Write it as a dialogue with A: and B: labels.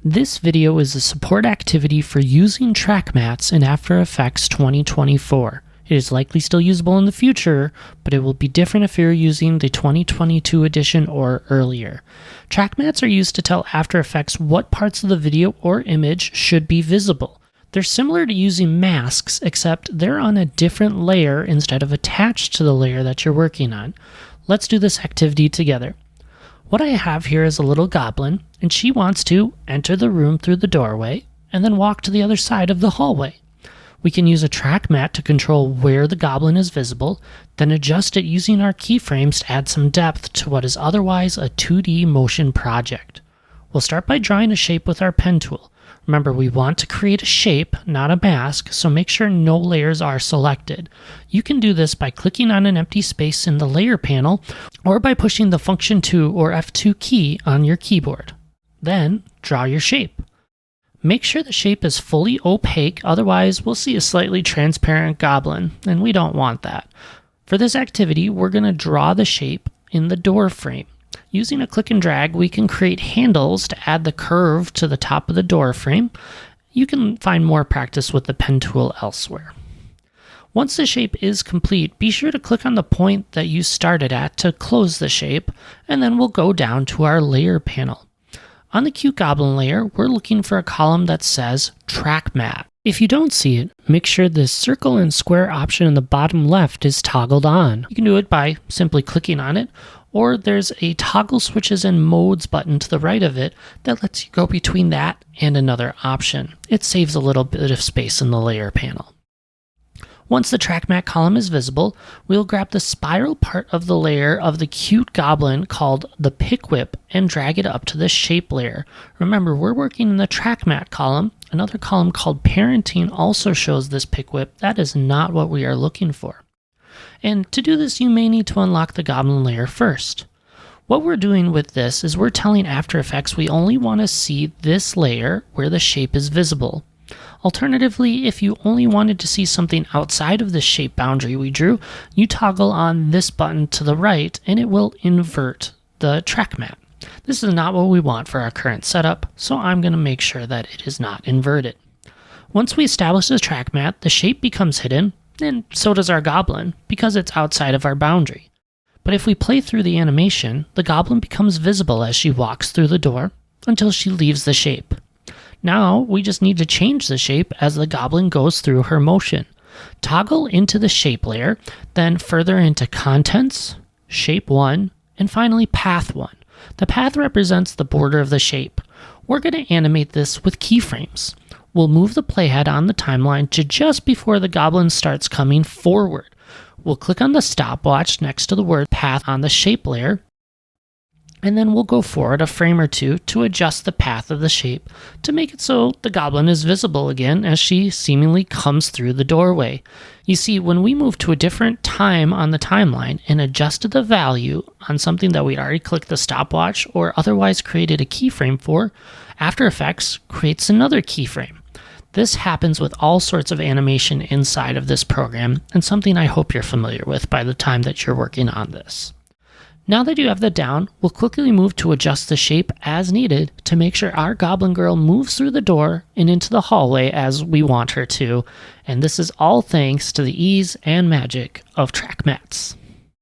A: This video is a support activity for using track mats in After Effects 2024. It is likely still usable in the future, but it will be different if you're using the 2022 edition or earlier. Track mats are used to tell After Effects what parts of the video or image should be visible. They're similar to using masks, except they're on a different layer instead of attached to the layer that you're working on. Let's do this activity together. What I have here is a little goblin, and she wants to enter the room through the doorway and then walk to the other side of the hallway. We can use a track mat to control where the goblin is visible, then adjust it using our keyframes to add some depth to what is otherwise a 2D motion project. We'll start by drawing a shape with our pen tool. Remember, we want to create a shape, not a mask, so make sure no layers are selected. You can do this by clicking on an empty space in the layer panel or by pushing the Function 2 or F2 key on your keyboard. Then, draw your shape. Make sure the shape is fully opaque, otherwise we'll see a slightly transparent goblin, and we don't want that. For this activity, we're going to draw the shape in the door frame. Using a click and drag, we can create handles to add the curve to the top of the door frame. You can find more practice with the pen tool elsewhere. Once the shape is complete, be sure to click on the point that you started at to close the shape, and then we'll go down to our layer panel. On the cute goblin layer, we're looking for a column that says Track Mat. If you don't see it, make sure the circle and square option in the bottom left is toggled on. You can do it by simply clicking on it, or there's a toggle switches and modes button to the right of it that lets you go between that and another option. It saves a little bit of space in the layer panel. Once the track mat column is visible, we'll grab the spiral part of the layer of the cute goblin called the pick whip and drag it up to the shape layer. Remember, we're working in the track mat column. Another column called parenting also shows this pick whip. That is not what we are looking for. And to do this, you may need to unlock the goblin layer first. What we're doing with this is we're telling After Effects we only want to see this layer where the shape is visible. Alternatively, if you only wanted to see something outside of the shape boundary we drew, you toggle on this button to the right and it will invert the track mat. This is not what we want for our current setup, so I'm going to make sure that it is not inverted. Once we establish the track mat, the shape becomes hidden, and so does our goblin, because it's outside of our boundary. But if we play through the animation, the goblin becomes visible as she walks through the door until she leaves the shape. Now, we just need to change the shape as the goblin goes through her motion. Toggle into the shape layer, then further into Contents, Shape 1, and finally Path 1. The path represents the border of the shape. We're going to animate this with keyframes. We'll move the playhead on the timeline to just before the goblin starts coming forward. We'll click on the stopwatch next to the word path on the shape layer, and then we'll go forward a frame or two to adjust the path of the shape to make it so the goblin is visible again as she seemingly comes through the doorway. You see, when we move to a different time on the timeline and adjusted the value on something that we already clicked the stopwatch or otherwise created a keyframe for, After Effects creates another keyframe. This happens with all sorts of animation inside of this program, and something I hope you're familiar with by the time that you're working on this. Now that you have that down, we'll quickly move to adjust the shape as needed to make sure our goblin girl moves through the door and into the hallway as we want her to, and this is all thanks to the ease and magic of track mats.